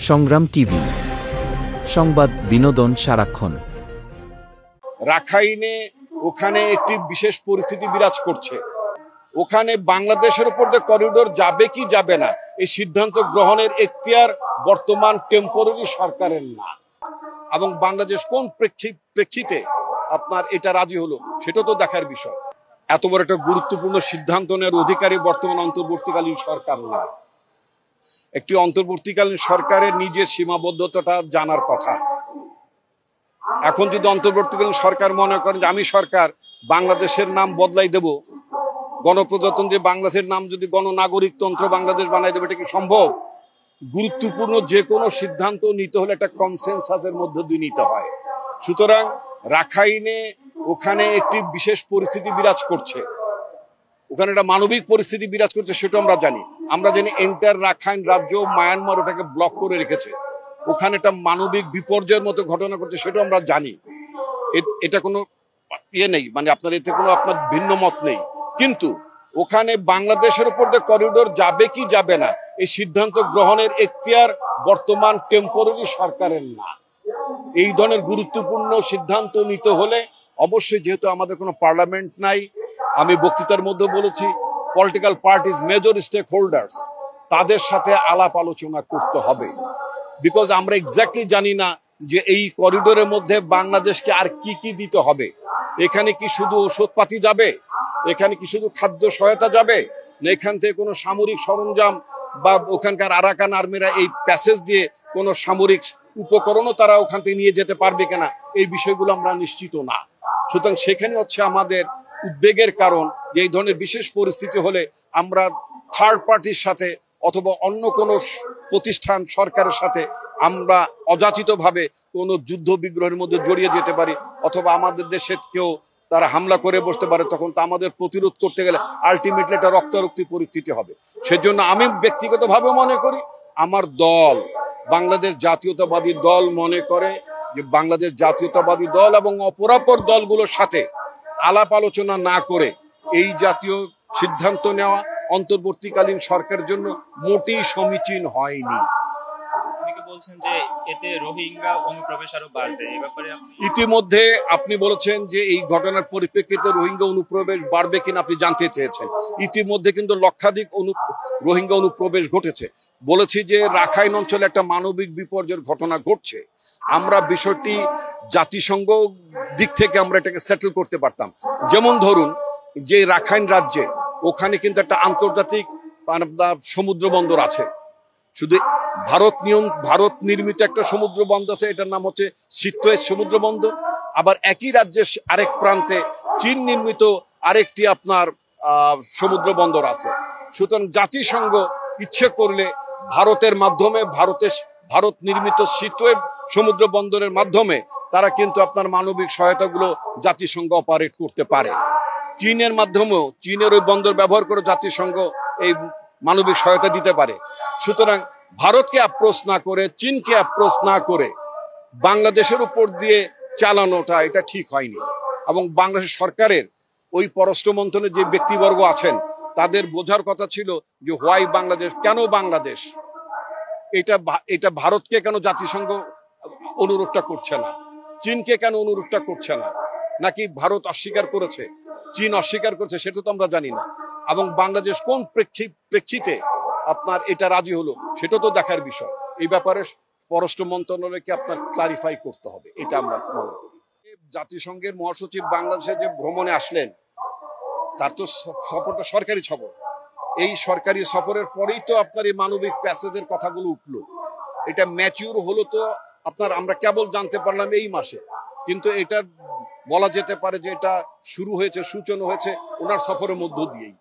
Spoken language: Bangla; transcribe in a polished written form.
সংগ্রাম টিভি, সংবাদ বিনোদন সারাক্ষণ। রাখাইনে ওখানে একটি বিশেষ পরিস্থিতি বিরাজ করছে। ওখানে বাংলাদেশের উপর যে করিডোর যাবে কি যাবে না এই সিদ্ধান্ত গ্রহণের এখতিয়ার বর্তমান টেম্পোরারি সরকারের না, এবং বাংলাদেশ কোন প্রেক্ষিতে আপনার এটা রাজি হলো সেটা তো দেখার বিষয়। এত বড় একটা গুরুত্বপূর্ণ সিদ্ধান্ত নেওয়ার অধিকারী বর্তমান অন্তর্বর্তীকালীন সরকার না। একটি অন্তর্বর্তীকালীন সরকারের নিজের সীমাবদ্ধতাটা জানার কথা। এখন যদি অন্তর্বর্তীকালীন সরকার মনে করেন যে আমি সরকার বাংলাদেশের নাম বদলাই দেব, গণপ্রজাতন্ত্রী বাংলাদেশের নাম যদি গণনাগরিকতন্ত্র বাংলাদেশ বানাই দেবে, এটা কি সম্ভব? গুরুত্বপূর্ণ যে কোনো সিদ্ধান্ত নিতে হলে একটা কনসেনসাসের মধ্য দিয়ে নিতে হয়। সুতরাং রাখাইনে ওখানে একটি বিশেষ পরিস্থিতি বিরাজ করছে, ওখানে একটা মানবিক পরিস্থিতি বিরাজ করছে, সেটা আমরা জানি। আমরা জানি এন্টার রাখাইন রাজ্য মায়ানমার ওটাকে ব্লক করে রেখেছে, ওখানে একটা মানবিক বিপর্যয়ের মতো ঘটনা ঘটছে, সেটা আমরা জানি। এটা কোনো ইয়ে নেই, মানে আপনার এতে কোনো আপনার ভিন্ন মত নেই। কিন্তু ওখানে বাংলাদেশের উপর যে করিডোর যাবে কি যাবে না এই সিদ্ধান্ত গ্রহণের এখতিয়ার বর্তমান টেম্পোরারি সরকারের না। এই ধরনের গুরুত্বপূর্ণ সিদ্ধান্ত নিতে হলে অবশ্যই, যেহেতু আমাদের কোনো পার্লামেন্ট নাই, আমি বক্তৃতার মধ্যে বলেছি political parties major stakeholders তাদের সাথে আলাপ আলোচনা করতে হবে। বিকজ আমরা এক্স্যাক্টলি জানি না যে এই করিডোরের মধ্যে বাংলাদেশকে আর কি কি দিতে হবে। এখানে কি শুধু ওষুধপাতি যাবে, এখানে কি শুধু খাদ্য সহায়তা যাবে, না এখান থেকে কোনো সামরিক সরঞ্জাম বা ওখানকার আরাকান আর্মিরা এই প্যাসেজ দিয়ে কোনো সামরিক উপকরণও তারা ওখান থেকে নিয়ে যেতে পারবে কিনা, এই বিষয়গুলো আমরা নিশ্চিত না। সুতরাং সেখানে হচ্ছে আমাদের উদ্বেগের কারণ যে এই ধরনের বিশেষ পরিস্থিতি হলে আমরা থার্ড পার্টির সাথে অথবা অন্য কোনো প্রতিষ্ঠান সরকারের সাথে আমরা অযাচিতভাবে কোনো যুদ্ধ বিগ্রহের মধ্যে জড়িয়ে যেতে পারি, অথবা আমাদের দেশে কেউ তারা হামলা করে বসতে পারে, তখন তো আমাদের প্রতিরোধ করতে গেলে আলটিমেটলি একটা রক্তারক্তি পরিস্থিতি হবে। সেজন্য আমি ব্যক্তিগতভাবে মনে করি, আমার দল বাংলাদেশ জাতীয়তাবাদী দল মনে করে যে বাংলাদেশ জাতীয়তাবাদী দল এবং অপরাপর দলগুলোর সাথে আলাপ আলোচনা না করে এই জাতীয় সিদ্ধান্ত নেওয়া অন্তর্বর্তীকালীন সরকারের জন্য মোটেই সমীচীন হয়নি। বলছেন যে এতে রোহিঙ্গা অনুপ্রবেশ আরো বাড়বে, এই ব্যাপারে ইতিমধ্যে আপনি বলেছেন যে এই ঘটনার পরিপ্রেক্ষিতে রোহিঙ্গা অনুপ্রবেশ বাড়বে কিনা আপনি জানতে চেয়েছেন। ইতিমধ্যে কিন্তু লক্ষাধিক রোহিঙ্গা অনুপ্রবেশ ঘটেছে। বলেছি যে রাখাইন অঞ্চলে একটা মানবিক বিপর্যয়ের ঘটনা ঘটছে। আমরা বিষয়টি জাতিসংঘ দিক থেকে আমরা এটাকে সেটেল করতে পারতাম। যেমন ধরুন যে রাখাইন রাজ্যে ওখানে কিন্তু একটা আন্তর্জাতিক সমুদ্র বন্দর আছে, শুধু ভারত নির্মিত একটা সমুদ্র বন্দর আছে, এটার নাম হচ্ছে সিত্তোয়ে সমুদ্র বন্দর। আবার একই রাজ্যের আরেক প্রান্তে চীন নির্মিত আরেকটি আপনার সমুদ্র বন্দর আছে। সুতরাং জাতিসংঘ ইচ্ছে করলে ভারতের মাধ্যমে ভারত নির্মিত সিত্তোয়ে সমুদ্র বন্দরের মাধ্যমে তারা কিন্তু আপনার মানবিক সহায়তাগুলো জাতিসংঘ অপারেট করতে পারে। চীনের মাধ্যমেও চীনের ওই বন্দর ব্যবহার করে জাতিসংঘ এই মানবিক সহায়তা দিতে পারে। সুতরাং ভারতকে অ্যাপ্রোচ না করে, চীনকে অ্যাপ্রোচ না করে বাংলাদেশের উপর দিয়ে চালানোটা এটা ঠিক হয়নি। এবং বাংলাদেশ সরকারের ওই পররাষ্ট্র মন্ত্রণালয়ের যে ব্যক্তিবর্গ আছেন তাদের বোঝার কথা ছিল যে হোয়াই বাংলাদেশ, কেন বাংলাদেশ, এটা ভারতকে কেন জাতিসংঘ অনুরোধটা করছে না, চীনকে কেন অনুরোধটা করছে না, নাকি ভারত অস্বীকার করেছে, চীন অস্বীকার করেছে, সেটা তো আমরা জানি না। এবং বাংলাদেশ কোন প্রেক্ষিতে আপনার এটা রাজি হলো সেটা তো দেখার বিষয়। এই ব্যাপারে পররাষ্ট্র মন্ত্রণালয়কে আপনার ক্লারিফাই করতে হবে, এটা আমরা মনে করি। জাতিসংঘের মহাসচিব বাংলাদেশে যে ভ্রমণে আসলেন তার তো সফরটা সরকারি সফর। এই সরকারি সফরের পরেই তো আপনার এই মানবিক প্যাসেজের কথাগুলো উঠলো। এটা ম্যাচিউর হলো তো আপনার আমরা কেবল জানতে পারলাম এই মাসে, কিন্তু এটা বলা যেতে পারে যে এটা শুরু হয়েছে, সূচনা হয়েছে ওনার সফরের মধ্য দিয়েই।